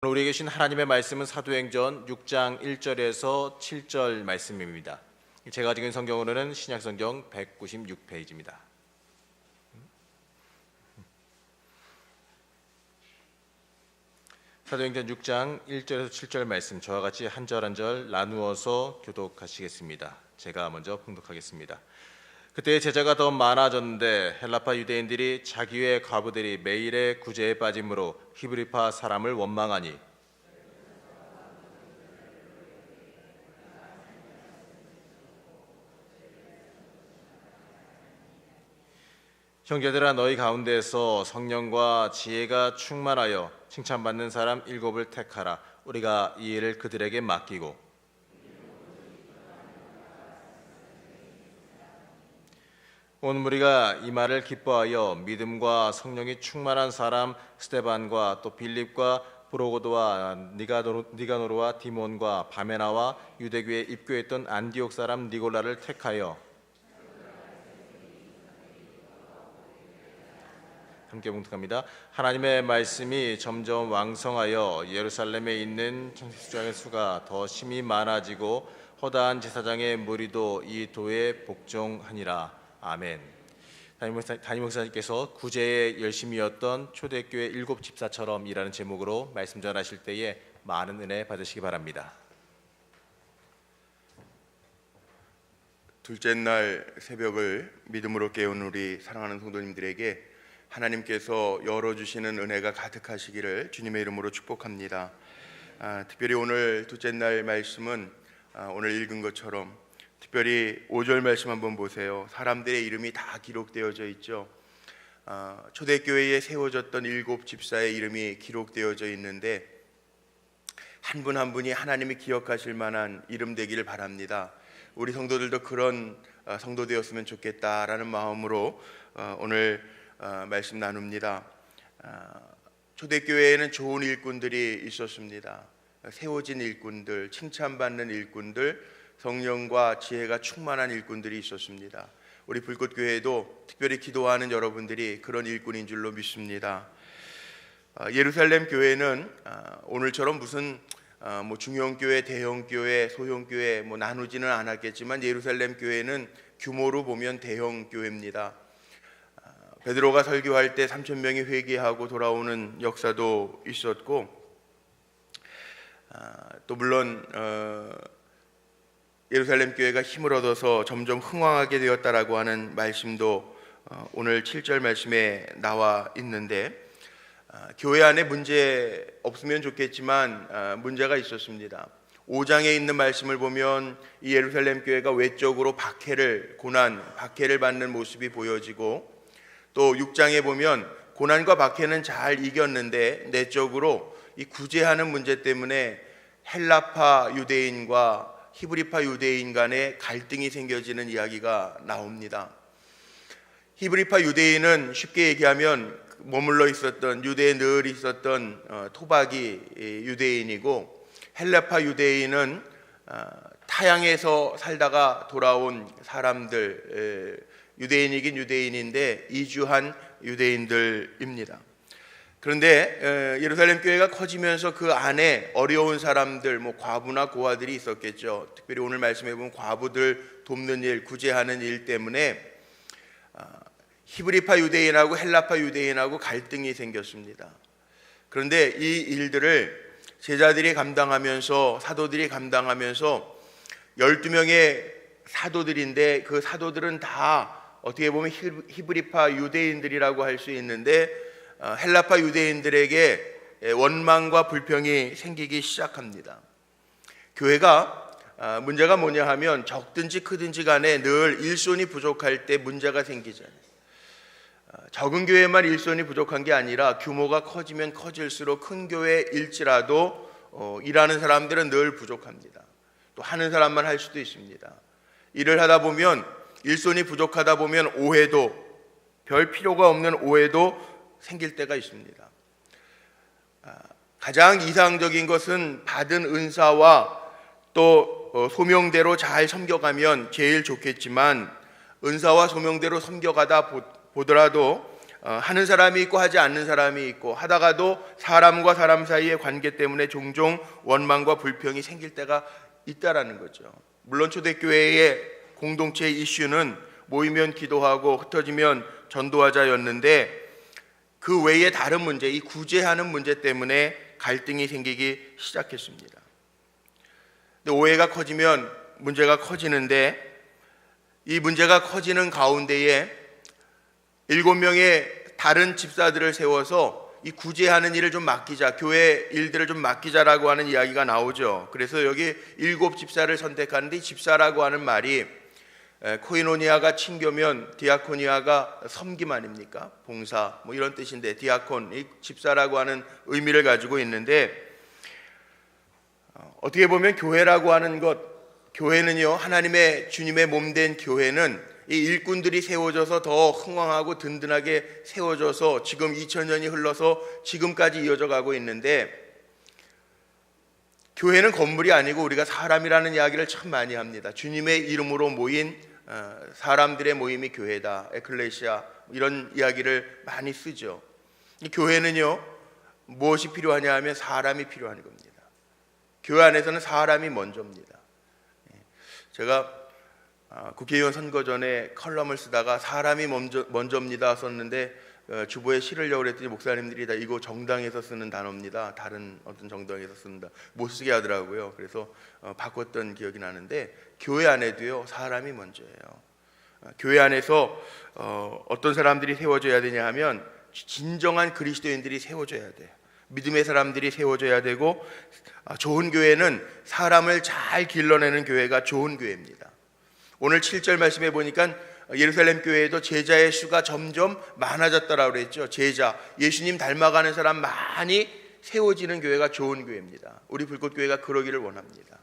오늘 우리에게 주신 하나님의 말씀은 사도행전 6장 1절에서 7절 말씀입니다. 제가 가지고 있는 성경으로는 신약성경 196페이지입니다. 사도행전 6장 1절에서 7절 말씀 저와 같이 한 절 한 절 나누어서 교독하시겠습니다. 제가 먼저 봉독하겠습니다. 그때 제자가 더 많아졌는데 헬라파 유대인들이 자기 외 과부들이 매일의 구제에 빠짐으로 히브리파 사람을 원망하니 형제들아 너희 가운데서 성령과 지혜가 충만하여 칭찬받는 사람 7을 택하라. 우리가 이 일을 그들에게 맡기고 온 무리가 이 말을 기뻐하여 믿음과 성령이 충만한 사람 스데반과 또 빌립과 브로고도와 니가노르와 디몬과 바메나와 유대교에 입교했던 안디옥 사람 니골라를 택하여 함께 봉독합니다. 하나님의 말씀이 점점 왕성하여 예루살렘에 있는 청지수장의 수가 더 심히 많아지고 허다한 제사장의 무리도 이 도에 복종하니라. 아멘. 담임 목사님께서 구제에 열심이었던 초대교회 7 집사처럼 이라는 제목으로 말씀 전하실 때에 많은 은혜 받으시기 바랍니다. 둘째 날 새벽을 믿음으로 깨운 우리 사랑하는 성도님들에게 하나님께서 열어주시는 은혜가 가득하시기를 주님의 이름으로 축복합니다. 특별히 오늘 둘째 날 말씀은 오늘 읽은 것처럼 특별히 5절 말씀 한번 보세요. 사람들의 이름이 다 기록되어져 있죠. 초대교회에 세워졌던 7 집사의 이름이 기록되어져 있는데 한 분 한 분이 하나님이 기억하실 만한 이름 되기를 바랍니다. 우리 성도들도 그런 성도 되었으면 좋겠다라는 마음으로 오늘 말씀 나눕니다. 초대교회에는 좋은 일꾼들이 있었습니다. 세워진 일꾼들, 칭찬받는 일꾼들, 성령과 지혜가 충만한 일꾼들이 있었습니다. 우리 불꽃교회도 특별히 기도하는 여러분들이 그런 일꾼인 줄로 믿습니다. 예루살렘 교회는 오늘처럼 무슨 중형교회, 대형교회, 소형교회 나누지는 않았겠지만 예루살렘 교회는 규모로 보면 대형교회입니다. 베드로가 설교할 때 3,000명이 회개하고 돌아오는 역사도 있었고 또 물론 예루살렘 교회가 힘을 얻어서 점점 흥왕하게 되었다라고 하는 말씀도 오늘 7절 말씀에 나와 있는데 교회 안에 문제 없으면 좋겠지만 문제가 있었습니다. 5장에 있는 말씀을 보면 이 예루살렘 교회가 외적으로 박해를 받는 모습이 보여지고 또 6장에 보면 고난과 박해는 잘 이겼는데 내적으로 이 구제하는 문제 때문에 헬라파 유대인과 히브리파 유대인 간의 갈등이 생겨지는 이야기가 나옵니다. 히브리파 유대인은 쉽게 얘기하면 머물러 있었던 유대에 늘 있었던 토박이 유대인이고 헬라파 유대인은 타향에서 살다가 돌아온 사람들, 유대인이긴 유대인인데 이주한 유대인들입니다. 그런데 예루살렘 교회가 커지면서 그 안에 어려운 사람들, 과부나 고아들이 있었겠죠. 특별히 오늘 말씀해 보면 과부들 돕는 일, 구제하는 일 때문에 히브리파 유대인하고 헬라파 유대인하고 갈등이 생겼습니다. 그런데 이 일들을 제자들이 감당하면서 사도들이 감당하면서 12명의 사도들인데 그 사도들은 다 어떻게 보면 히브리파 유대인들이라고 할 수 있는데 헬라파 유대인들에게 원망과 불평이 생기기 시작합니다. 교회가 문제가 뭐냐 하면 적든지 크든지 간에 늘 일손이 부족할 때 문제가 생기잖아요. 적은 교회만 일손이 부족한 게 아니라 규모가 커지면 커질수록 큰 교회일지라도 일하는 사람들은 늘 부족합니다. 또 하는 사람만 할 수도 있습니다. 일을 하다 보면 일손이 부족하다 보면 오해도, 별 필요가 없는 오해도 생길 때가 있습니다. 가장 이상적인 것은 받은 은사와 또 소명대로 잘 섬겨가면 제일 좋겠지만 은사와 소명대로 섬겨가다 보더라도 하는 사람이 있고 하지 않는 사람이 있고, 하다가도 사람과 사람 사이의 관계 때문에 종종 원망과 불평이 생길 때가 있다라는 거죠. 물론 초대교회의 공동체의 이슈는 모이면 기도하고 흩어지면 전도하자였는데, 그 외에 다른 문제, 이 구제하는 문제 때문에 갈등이 생기기 시작했습니다. 근데 오해가 커지면 문제가 커지는데, 이 문제가 커지는 가운데에 7명의 다른 집사들을 세워서 이 구제하는 일을 좀 맡기자, 교회 일들을 좀 맡기자라고 하는 이야기가 나오죠. 그래서 여기 7 집사를 선택하는데, 이 집사라고 하는 말이 코이노니아가 친교면 디아코니아가 섬김 아닙니까? 봉사 뭐 이런 뜻인데, 디아콘, 이 집사라고 하는 의미를 가지고 있는데, 어떻게 보면 교회라고 하는 것, 교회는요, 하나님의 주님의 몸된 교회는 이 일꾼들이 세워져서 더 흥왕하고 든든하게 세워져서 지금 2000년이 흘러서 지금까지 이어져 가고 있는데, 교회는 건물이 아니고 우리가 사람이라는 이야기를 참 많이 합니다. 주님의 이름으로 모인 사람들의 모임이 교회다, 에클레시아, 이런 이야기를 많이 쓰죠. 이 교회는요, 무엇이 필요하냐 하면 사람이 필요한 겁니다. 교회 안에서는 사람이 먼저입니다. 제가 국회의원 선거 전에 컬럼을 쓰다가 사람이 먼저입니다 썼는데, 주보에 실으려고 그랬더니 목사님들이 다 이거 정당에서 쓰는 단어입니다, 다른 어떤 정당에서 쓴다, 못 쓰게 하더라고요. 그래서 바꿨던 기억이 나는데, 교회 안에도요, 사람이 먼저예요. 교회 안에서 어떤 사람들이 세워져야 되냐 하면 진정한 그리스도인들이 세워져야 돼요. 믿음의 사람들이 세워져야 되고, 좋은 교회는 사람을 잘 길러내는 교회가 좋은 교회입니다. 오늘 7절 말씀해 보니까 예루살렘 교회에도 제자의 수가 점점 많아졌다라고 그랬죠. 제자, 예수님 닮아가는 사람 많이 세워지는 교회가 좋은 교회입니다. 우리 불꽃교회가 그러기를 원합니다.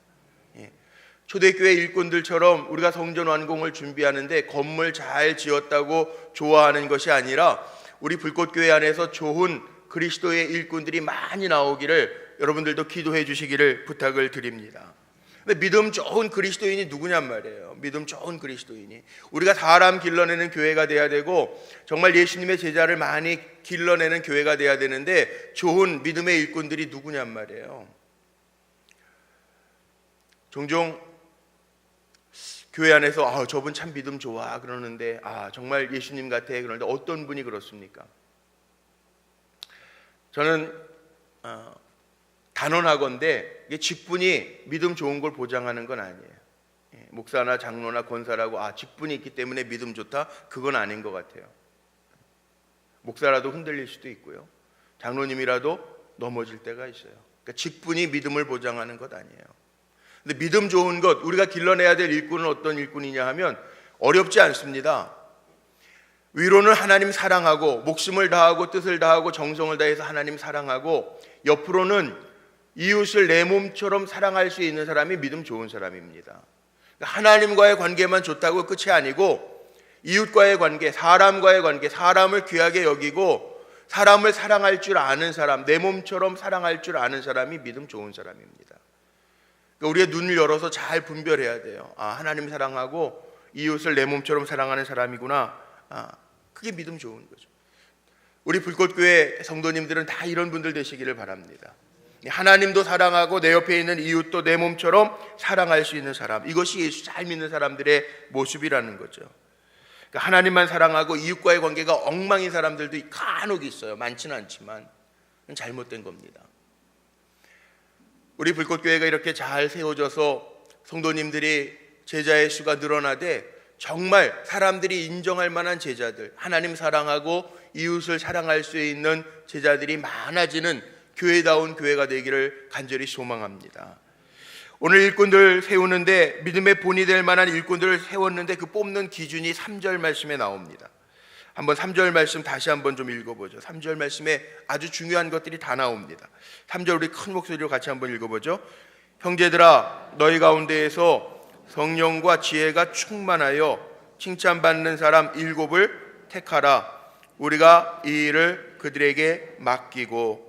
초대교회 일꾼들처럼 우리가 성전 완공을 준비하는데 건물 잘 지었다고 좋아하는 것이 아니라, 우리 불꽃교회 안에서 좋은 그리스도의 일꾼들이 많이 나오기를 여러분들도 기도해 주시기를 부탁을 드립니다. 근데 믿음 좋은 그리스도인이 누구냔 말이에요. 믿음 좋은 그리스도인이, 우리가 사람 길러내는 교회가 돼야 되고, 정말 예수님의 제자를 많이 길러내는 교회가 돼야 되는데, 좋은 믿음의 일꾼들이 누구냔 말이에요. 종종 교회 안에서 저분 참 믿음 좋아 그러는데, 정말 예수님 같아 그러는데, 어떤 분이 그렇습니까? 저는 단언하건대 이게 직분이 믿음 좋은 걸 보장하는 건 아니에요. 목사나 장로나 권사라고 직분이 있기 때문에 믿음 좋다, 그건 아닌 것 같아요. 목사라도 흔들릴 수도 있고요, 장로님이라도 넘어질 때가 있어요. 그러니까 직분이 믿음을 보장하는 것 아니에요. 근데 믿음 좋은 것, 우리가 길러내야 될 일꾼은 어떤 일꾼이냐 하면 어렵지 않습니다. 위로는 하나님 사랑하고, 목숨을 다하고 뜻을 다하고 정성을 다해서 하나님 사랑하고, 옆으로는 이웃을 내 몸처럼 사랑할 수 있는 사람이 믿음 좋은 사람입니다. 하나님과의 관계만 좋다고 끝이 아니고, 이웃과의 관계, 사람과의 관계, 사람을 귀하게 여기고 사람을 사랑할 줄 아는 사람, 내 몸처럼 사랑할 줄 아는 사람이 믿음 좋은 사람입니다. 그러니까 우리의 눈을 열어서 잘 분별해야 돼요. 하나님 사랑하고 이웃을 내 몸처럼 사랑하는 사람이구나. 그게 믿음 좋은 거죠. 우리 불꽃교회 성도님들은 다 이런 분들 되시기를 바랍니다. 하나님도 사랑하고 내 옆에 있는 이웃도 내 몸처럼 사랑할 수 있는 사람, 이것이 예수 잘 믿는 사람들의 모습이라는 거죠. 그러니까 하나님만 사랑하고 이웃과의 관계가 엉망인 사람들도 간혹 있어요. 많지는 않지만 잘못된 겁니다. 우리 불꽃교회가 이렇게 잘 세워져서 성도님들이 제자의 수가 늘어나되, 정말 사람들이 인정할 만한 제자들, 하나님 사랑하고 이웃을 사랑할 수 있는 제자들이 많아지는 교회다운 교회가 되기를 간절히 소망합니다. 오늘 일꾼들 세우는데, 믿음의 본이 될 만한 일꾼들을 세웠는데 그 뽑는 기준이 3절 말씀에 나옵니다. 한번 3절 말씀 다시 한번 좀 읽어보죠. 3절 말씀에 아주 중요한 것들이 다 나옵니다. 3절 우리 큰 목소리로 같이 한번 읽어보죠. 형제들아, 너희 가운데에서 성령과 지혜가 충만하여 칭찬받는 사람 7을 택하라. 우리가 이 일을 그들에게 맡기고.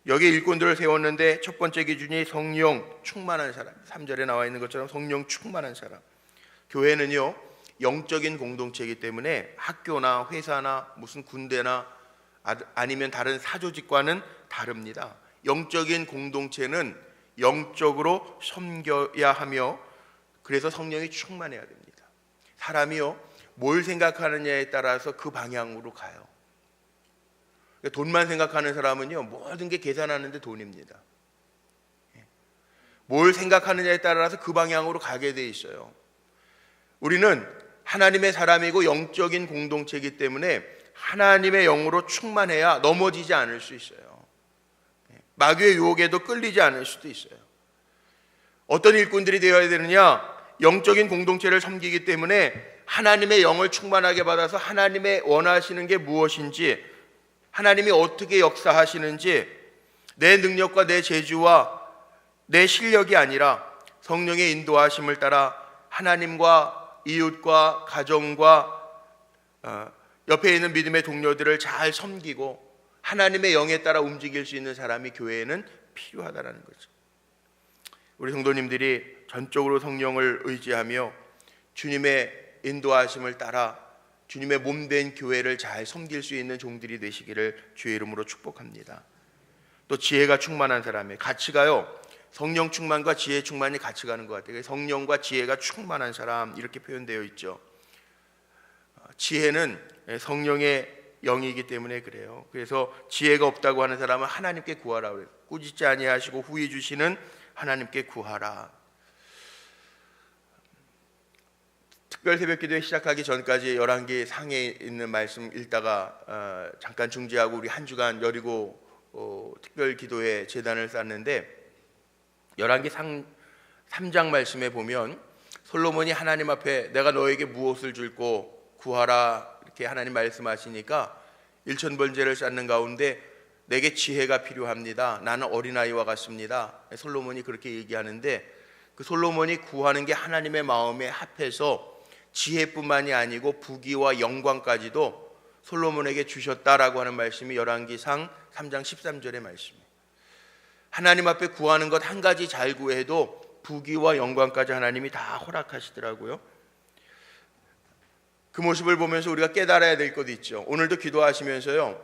여기 일꾼들을 세웠는데 첫 번째 기준이 성령 충만한 사람, 3절에 나와 있는 것처럼 성령 충만한 사람. 교회는요 영적인 공동체이기 때문에 학교나 회사나 무슨 군대나 아니면 다른 사조직과는 다릅니다. 영적인 공동체는 영적으로 섬겨야 하며 그래서 성령이 충만해야 됩니다. 사람이요 뭘 생각하느냐에 따라서 그 방향으로 가요. 돈만 생각하는 사람은요 모든 게 계산하는데 돈입니다. 뭘 생각하느냐에 따라서 그 방향으로 가게 돼 있어요. 우리는 하나님의 사람이고 영적인 공동체이기 때문에 하나님의 영으로 충만해야 넘어지지 않을 수 있어요. 마귀의 유혹에도 끌리지 않을 수도 있어요. 어떤 일꾼들이 되어야 되느냐? 영적인 공동체를 섬기기 때문에 하나님의 영을 충만하게 받아서 하나님의 원하시는 게 무엇인지, 하나님이 어떻게 역사하시는지 내 능력과 내 재주와 내 실력이 아니라 성령의 인도하심을 따라 하나님과 이웃과 가정과 옆에 있는 믿음의 동료들을 잘 섬기고 하나님의 영에 따라 움직일 수 있는 사람이 교회에는 필요하다는 거죠. 우리 성도님들이 전적으로 성령을 의지하며 주님의 인도하심을 따라 주님의 몸된 교회를 잘 섬길 수 있는 종들이 되시기를 주의 이름으로 축복합니다. 또 지혜가 충만한 사람의 가치가요, 성령 충만과 지혜 충만이 같이 가는 것 같아요. 성령과 지혜가 충만한 사람 이렇게 표현되어 있죠. 지혜는 성령의 영이기 때문에 그래요. 그래서 지혜가 없다고 하는 사람은 하나님께 구하라 그래요. 꾸짖지 아니하시고 후히 주시는 하나님께 구하라. 특별 새벽기도회 시작하기 전까지 열왕기 상에 있는 말씀 읽다가 잠깐 중지하고 우리 한 주간 여리고 특별 기도회 제단을 쌓는데, 열왕기 3장 말씀에 보면 솔로몬이 하나님 앞에 내가 너에게 무엇을 줄고 구하라 이렇게 하나님 말씀하시니까 일천번제를 쌓는 가운데 내게 지혜가 필요합니다. 나는 어린아이와 같습니다. 솔로몬이 그렇게 얘기하는데, 그 솔로몬이 구하는 게 하나님의 마음에 합해서 지혜뿐만이 아니고 부귀와 영광까지도 솔로몬에게 주셨다라고 하는 말씀이 열왕기상 3장 13절의 말씀이에요. 하나님 앞에 구하는 것 한 가지 잘 구해도 부귀와 영광까지 하나님이 다 허락하시더라고요. 그 모습을 보면서 우리가 깨달아야 될 것도 있죠. 오늘도 기도하시면서요,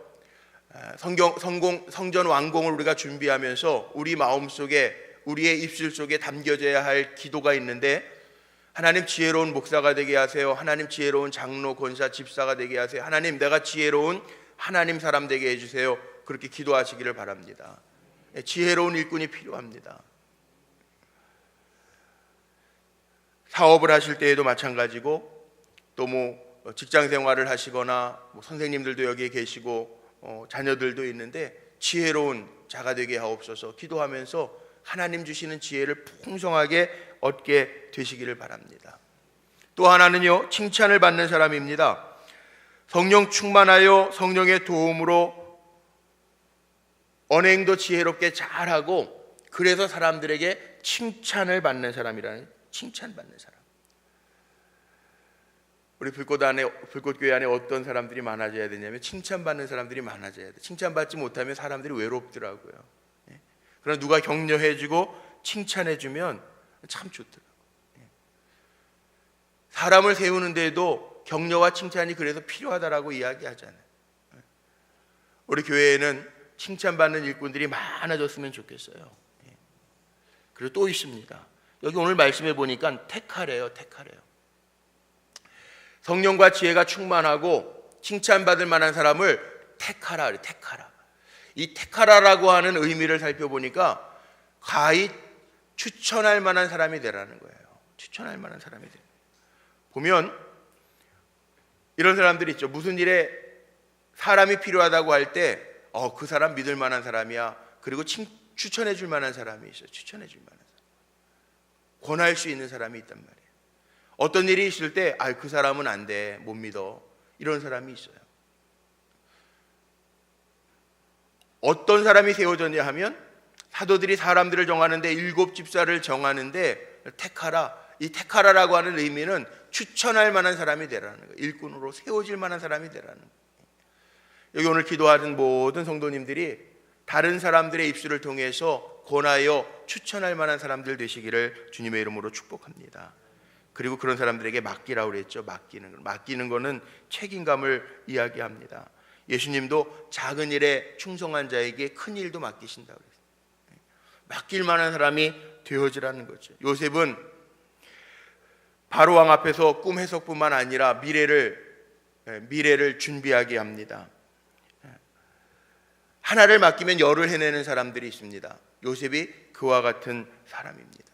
성전 완공을 우리가 준비하면서 우리 마음속에, 우리의 입술 속에 담겨져야 할 기도가 있는데, 하나님 지혜로운 목사가 되게 하세요. 하나님 지혜로운 장로, 권사, 집사가 되게 하세요. 하나님 내가 지혜로운 하나님 사람 되게 해주세요. 그렇게 기도하시기를 바랍니다. 지혜로운 일꾼이 필요합니다. 사업을 하실 때에도 마찬가지고, 또 직장 생활을 하시거나 선생님들도 여기에 계시고 자녀들도 있는데 지혜로운 자가 되게 하옵소서. 기도하면서 하나님 주시는 지혜를 풍성하게 얻게 되시기를 바랍니다. 또 하나는요, 칭찬을 받는 사람입니다. 성령 충만하여 성령의 도움으로 언행도 지혜롭게 잘하고 그래서 사람들에게 칭찬을 받는 사람이라는, 칭찬받는 사람. 우리 불꽃교회 안에 어떤 사람들이 많아져야 되냐면 칭찬받는 사람들이 많아져야 돼. 칭찬받지 못하면 사람들이 외롭더라고요. 그러나 누가 격려해주고 칭찬해주면 참 좋더라고요. 사람을 세우는 데도 격려와 칭찬이 그래서 필요하다라고 이야기하잖아요. 우리 교회에는 칭찬받는 일꾼들이 많아졌으면 좋겠어요. 그리고 또 있습니다. 여기 오늘 말씀해 보니까 택하래요. 성령과 지혜가 충만하고 칭찬받을 만한 사람을 택하라 그래. 택하라. 이 택하라라고 하는 의미를 살펴보니까 가히 추천할 만한 사람이 되라는 거예요. 추천할 만한 사람이 되. 보면 이런 사람들이 있죠. 무슨 일에 사람이 필요하다고 할 때 그 사람 믿을 만한 사람이야. 그리고 추천해 줄 만한 사람이 있어요. 추천해 줄 만한 사람. 권할 수 있는 사람이 있단 말이에요. 어떤 일이 있을 때 그 사람은 안 돼. 못 믿어. 이런 사람이 있어요. 어떤 사람이 세워졌냐 하면 사도들이 사람들을 정하는데 7 집사를 정하는데 택하라. 이 택하라라고 하는 의미는 추천할 만한 사람이 되라는 거예요. 일꾼으로 세워질 만한 사람이 되라는 거예요. 여기 오늘 기도하는 모든 성도님들이 다른 사람들의 입술을 통해서 권하여 추천할 만한 사람들 되시기를 주님의 이름으로 축복합니다. 그리고 그런 사람들에게 맡기라고 그랬죠. 맡기는 거는 책임감을 이야기합니다. 예수님도 작은 일에 충성한 자에게 큰 일도 맡기신다고 그랬어요. 맡길 만한 사람이 되어지라는 거죠. 요셉은 바로 왕 앞에서 꿈 해석뿐만 아니라 미래를 준비하게 합니다. 하나를 맡기면 열을 해내는 사람들이 있습니다. 요셉이 그와 같은 사람입니다.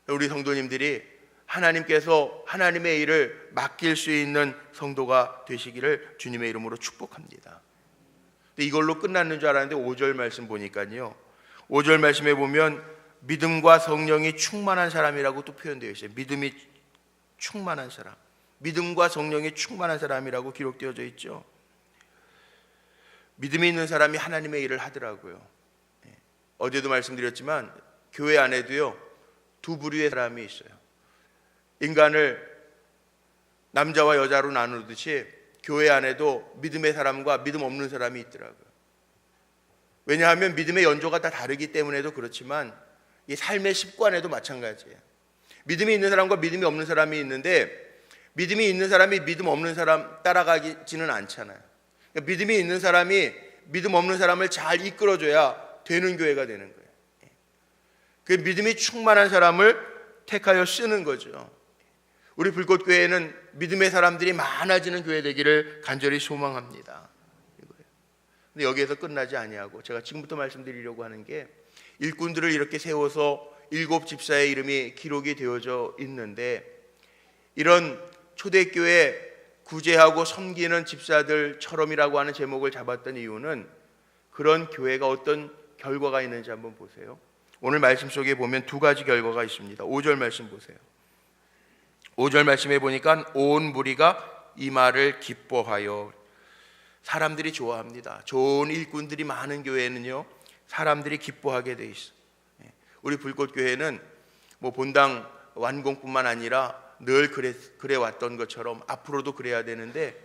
우리 성도님들이 하나님께서 하나님의 일을 맡길 수 있는 성도가 되시기를 주님의 이름으로 축복합니다. 이걸로 끝났는 줄 알았는데 5절 말씀 보니까요, 5절 말씀에 보면 믿음과 성령이 충만한 사람이라고 또 표현되어 있어요. 믿음이 충만한 사람, 믿음과 성령이 충만한 사람이라고 기록되어져 있죠. 믿음이 있는 사람이 하나님의 일을 하더라고요. 어제도 말씀드렸지만 교회 안에도요, 두 부류의 사람이 있어요. 인간을 남자와 여자로 나누듯이 교회 안에도 믿음의 사람과 믿음 없는 사람이 있더라고요. 왜냐하면 믿음의 연조가 다 다르기 때문에도 그렇지만 이 삶의 습관에도 마찬가지예요. 믿음이 있는 사람과 믿음이 없는 사람이 있는데, 믿음이 있는 사람이 믿음 없는 사람 따라가지는 않잖아요. 그러니까 믿음이 있는 사람이 믿음 없는 사람을 잘 이끌어줘야 되는 교회가 되는 거예요. 그 믿음이 충만한 사람을 택하여 쓰는 거죠. 우리 불꽃교회는 믿음의 사람들이 많아지는 교회 되기를 간절히 소망합니다. 근데 여기에서 끝나지 아니하고 제가 지금부터 말씀드리려고 하는 게, 일꾼들을 이렇게 세워서 7 집사의 이름이 기록이 되어져 있는데, 이런 초대교회 구제하고 섬기는 집사들처럼이라고 하는 제목을 잡았던 이유는, 그런 교회가 어떤 결과가 있는지 한번 보세요. 오늘 말씀 속에 보면 두 가지 결과가 있습니다. 5절 말씀 보세요. 5절 말씀에 보니까 온 무리가 이 말을 기뻐하여, 사람들이 좋아합니다. 좋은 일꾼들이 많은 교회는요, 사람들이 기뻐하게 돼 있어. 우리 불꽃교회는 뭐 본당 완공뿐만 아니라 늘 그래 왔던 것처럼 앞으로도 그래야 되는데,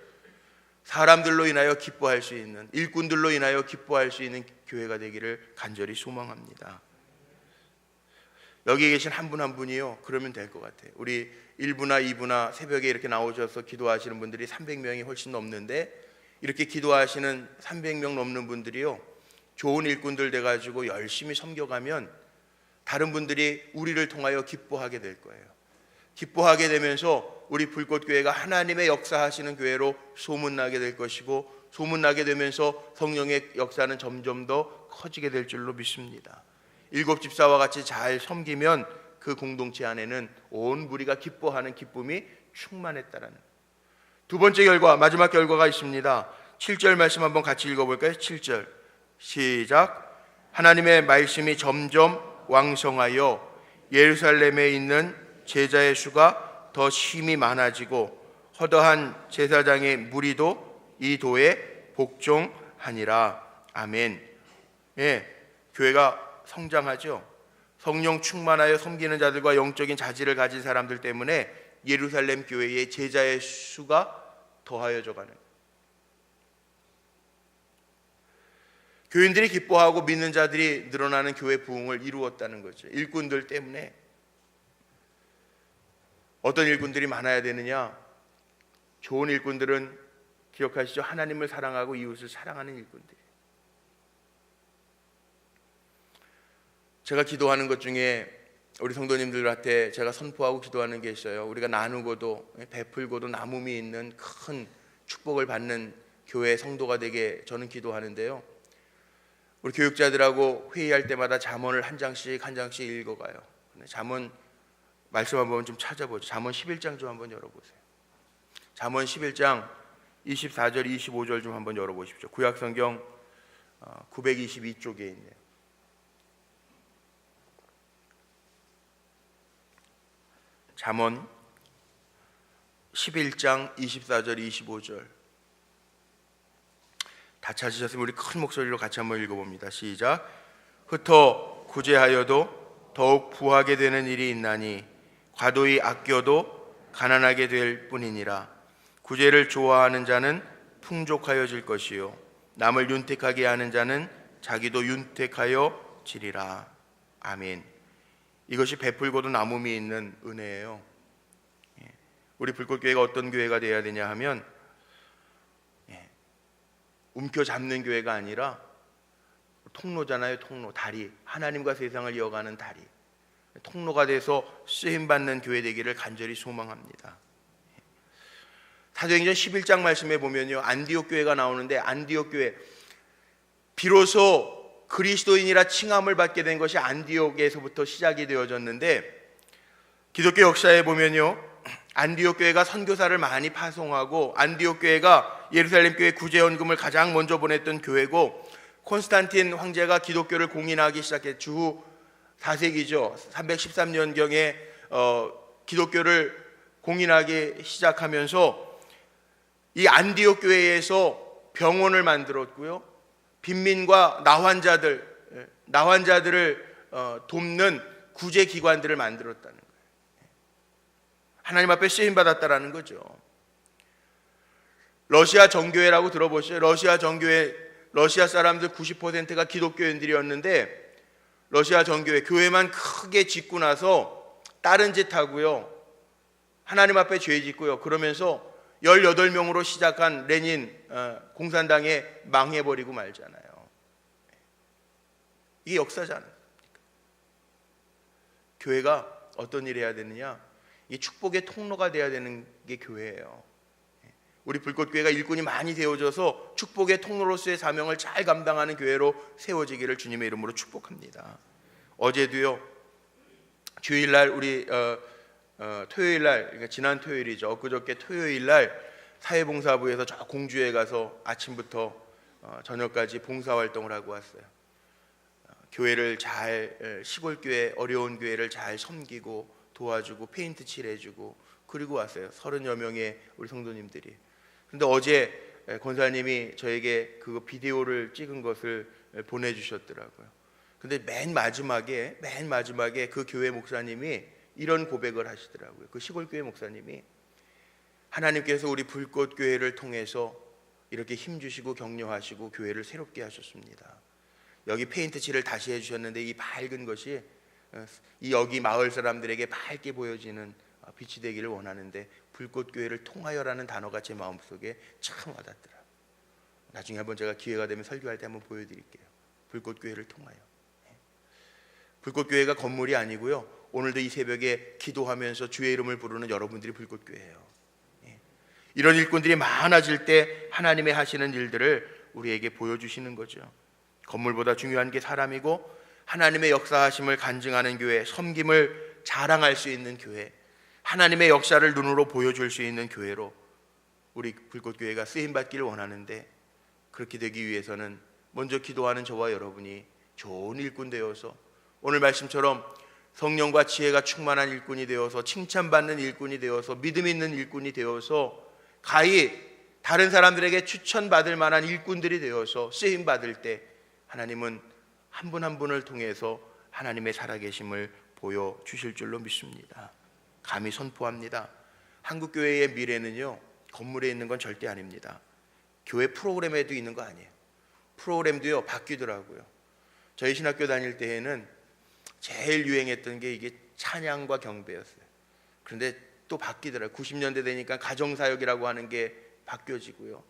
사람들로 인하여 기뻐할 수 있는, 일꾼들로 인하여 기뻐할 수 있는 교회가 되기를 간절히 소망합니다. 여기 계신 한 분 한 분이요, 그러면 될 것 같아요. 우리 1부나 2부나 새벽에 이렇게 나오셔서 기도하시는 분들이 300명이 훨씬 넘는데, 이렇게 기도하시는 300명 넘는 분들이요, 좋은 일꾼들 돼가지고 열심히 섬겨가면 다른 분들이 우리를 통하여 기뻐하게 될 거예요. 기뻐하게 되면서 우리 불꽃교회가 하나님의 역사하시는 교회로 소문나게 될 것이고, 소문나게 되면서 성령의 역사는 점점 더 커지게 될 줄로 믿습니다. 7 집사와 같이 잘 섬기면 그 공동체 안에는 온 무리가 기뻐하는 기쁨이 충만했다라는. 두 번째 결과, 마지막 결과가 있습니다. 7절 말씀 한번 같이 읽어볼까요? 7절 시작. 하나님의 말씀이 점점 왕성하여 예루살렘에 있는 제자의 수가 더 심히 많아지고, 허다한 제사장의 무리도 이 도에 복종하니라. 아멘. 교회가 성장하죠. 성령 충만하여 섬기는 자들과 영적인 자질을 가진 사람들 때문에 예루살렘 교회의 제자의 수가 더하여져 가는, 교인들이 기뻐하고 믿는 자들이 늘어나는 교회 부흥을 이루었다는 거죠. 일꾼들 때문에. 어떤 일꾼들이 많아야 되느냐? 좋은 일꾼들은 기억하시죠? 하나님을 사랑하고 이웃을 사랑하는 일꾼들. 제가 기도하는 것 중에 우리 성도님들한테 제가 선포하고 기도하는 게 있어요. 우리가 나누고도 베풀고도 나눔이 있는 큰 축복을 받는 교회 성도가 되게 저는 기도하는데요. 우리 교육자들하고 회의할 때마다 잠언을 한 장씩 읽어가요. 잠언 말씀 한번 좀 찾아보죠. 잠언 11장 좀 한번 열어보세요. 잠언 11장 24절 25절 좀 한번 열어보십시오. 구약성경 922쪽에 있네요. 잠언 11장 24절 25절 다 찾으셨으면 우리 큰 목소리로 같이 한번 읽어봅니다. 시작. 흩어 구제하여도 더욱 부하게 되는 일이 있나니 과도히 아껴도 가난하게 될 뿐이니라. 구제를 좋아하는 자는 풍족하여질 것이요 남을 윤택하게 하는 자는 자기도 윤택하여 지리라. 아멘. 이것이 베풀고도 나눔이 있는 은혜예요. 우리 불꽃교회가 어떤 교회가 되어야 되냐 하면, 움켜잡는 교회가 아니라 통로잖아요. 통로, 다리, 하나님과 세상을 이어가는 다리, 통로가 돼서 쓰임받는 교회 되기를 간절히 소망합니다. 사도행전 11장 말씀에 보면요, 안디옥 교회가 나오는데, 안디옥 교회, 비로소 그리스도인이라 칭함을 받게 된 것이 안디옥에서부터 시작이 되어졌는데, 기독교 역사에 보면요, 안디옥 교회가 선교사를 많이 파송하고, 안디옥 교회가 예루살렘 교회 구제연금을 가장 먼저 보냈던 교회고, 콘스탄틴 황제가 기독교를 공인하기 시작해 주후 4세기죠. 313년경에 기독교를 공인하기 시작하면서 이 안디옥 교회에서 병원을 만들었고요, 빈민과 나환자들을 돕는 구제기관들을 만들었다는 거예요. 하나님 앞에 쓰임받았다라는 거죠. 러시아 정교회라고 들어보셨어요? 러시아 정교회, 러시아 사람들 90%가 기독교인들이었는데, 러시아 정교회, 교회만 크게 짓고 나서 다른 짓 하고요, 하나님 앞에 죄 짓고요, 그러면서 18명으로 시작한 레닌 공산당에 망해버리고 말잖아요. 이게 역사잖아요. 교회가 어떤 일을 해야 되느냐, 이 축복의 통로가 돼야 되는 게 교회예요. 우리 불꽃교회가 일꾼이 많이 되어져서 축복의 통로로서의 사명을 잘 감당하는 교회로 세워지기를 주님의 이름으로 축복합니다. 어제도요, 주일날 우리 토요일날, 그러니까 지난 토요일이죠, 엊그저께 토요일날 사회봉사부에서 저 공주에 가서 아침부터 저녁까지 봉사활동을 하고 왔어요. 교회를 잘, 시골교회, 어려운 교회를 잘 섬기고 도와주고 페인트 칠해주고 그리고 왔어요. 30여 명의 우리 성도님들이. 근데 어제 권사님이 저에게 그 비디오를 찍은 것을 보내주셨더라고요. 근데 맨 마지막에 그 교회 목사님이 이런 고백을 하시더라고요. 그 시골교회 목사님이, 하나님께서 우리 불꽃교회를 통해서 이렇게 힘주시고 격려하시고 교회를 새롭게 하셨습니다. 여기 페인트 칠을 다시 해주셨는데 이 밝은 것이 이 여기 마을 사람들에게 밝게 보여지는 빛이 되기를 원하는데, 불꽃교회를 통하여라는 단어가 제 마음속에 참 와닿더라. 나중에 한번 제가 기회가 되면 설교할 때 한번 보여드릴게요. 불꽃교회를 통하여. 불꽃교회가 건물이 아니고요, 오늘도 이 새벽에 기도하면서 주의 이름을 부르는 여러분들이 불꽃교회예요. 이런 일꾼들이 많아질 때 하나님의 하시는 일들을 우리에게 보여주시는 거죠. 건물보다 중요한 게 사람이고, 하나님의 역사하심을 간증하는 교회, 섬김을 자랑할 수 있는 교회, 하나님의 역사를 눈으로 보여줄 수 있는 교회로 우리 불꽃교회가 쓰임받기를 원하는데, 그렇게 되기 위해서는 먼저 기도하는 저와 여러분이 좋은 일꾼 되어서, 오늘 말씀처럼 성령과 지혜가 충만한 일꾼이 되어서, 칭찬받는 일꾼이 되어서, 믿음 있는 일꾼이 되어서, 가히 다른 사람들에게 추천받을 만한 일꾼들이 되어서 쓰임받을 때 하나님은 한 분 한 분을 통해서 하나님의 살아계심을 보여주실 줄로 믿습니다. 감히 선포합니다. 한국교회의 미래는요, 건물에 있는 건 절대 아닙니다. 교회 프로그램에도 있는 거 아니에요. 프로그램도요, 바뀌더라고요. 저희 신학교 다닐 때에는 제일 유행했던 게 이게 찬양과 경배였어요. 그런데 또 바뀌더라고요. 90년대 되니까 가정사역이라고 하는 게 바뀌어지고요,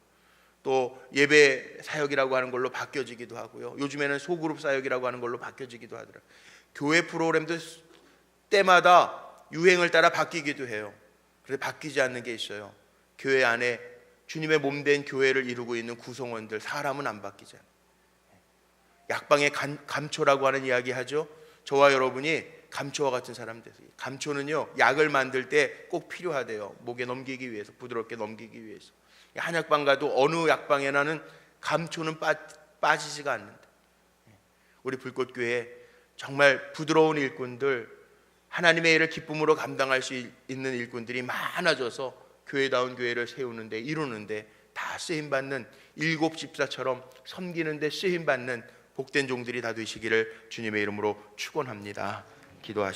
또 예배 사역이라고 하는 걸로 바뀌어지기도 하고요, 요즘에는 소그룹 사역이라고 하는 걸로 바뀌어지기도 하더라고요. 교회 프로그램도 때마다 유행을 따라 바뀌기도 해요. 그런데 바뀌지 않는 게 있어요. 교회 안에 주님의 몸된 교회를 이루고 있는 구성원들, 사람은 안 바뀌잖아요. 약방의 감초라고 하는 이야기 하죠. 저와 여러분이 감초와 같은 사람 되세요. 감초는요, 약을 만들 때 꼭 필요하대요. 목에 넘기기 위해서, 부드럽게 넘기기 위해서. 한약방 가도 어느 약방에나는 감초는 빠지지가 않는다. 우리 불꽃교회 정말 부드러운 일꾼들, 하나님의 일을 기쁨으로 감당할 수 있는 일꾼들이 많아져서 교회다운 교회를 세우는데, 이루는데 다 쓰임받는, 일곱 집사처럼 섬기는데 쓰임받는 복된 종들이 다 되시기를 주님의 이름으로 축원합니다. 기도하시겠습니다.